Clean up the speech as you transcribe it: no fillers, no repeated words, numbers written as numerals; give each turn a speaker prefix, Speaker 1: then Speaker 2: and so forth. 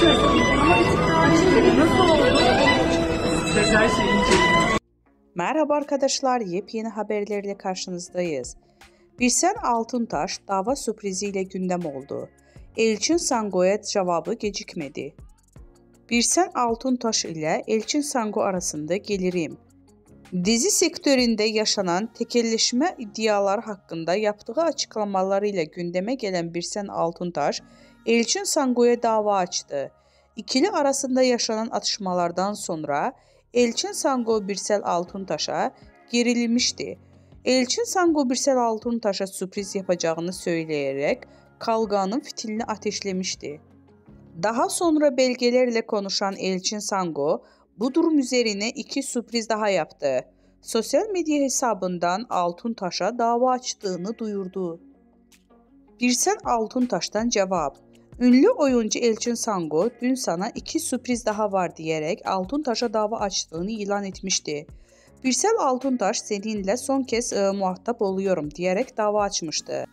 Speaker 1: Nasıl oldu? Size her şeyi inceleyeceğim.
Speaker 2: Merhaba arkadaşlar, yepyeni haberlerle karşınızdayız. Birsen Altuntaş dava sürpriziyle gündem oldu. Elçin Sango'ya cevabı gecikmedi. Birsen Altuntaş ile Elçin Sango arasında gelirim. Dizi sektöründe yaşanan tekelleşme iddiaları hakkında yaptığı açıklamalarıyla gündeme gelen Birsen Altuntaş, Elçin Sango'ya dava açtı. İkili arasında yaşanan atışmalardan sonra Elçin Sango Birsel Altuntaş'a gerilmişti. Elçin Sango Birsel Altuntaş'a sürpriz yapacağını söyleyerek kavganın fitilini ateşlemişti. Daha sonra belgelerle konuşan Elçin Sango, bu durum üzerine iki sürpriz daha yaptı. Sosyal medya hesabından Altuntaş'a dava açtığını duyurdu. Birsen Altuntaş'tan cevap. Ünlü oyuncu Elçin Sango dün sana iki sürpriz daha var diyerek Altuntaş'a dava açtığını ilan etmişti. Birsel Altuntaş seninle son kez muhatap oluyorum diyerek dava açmıştı.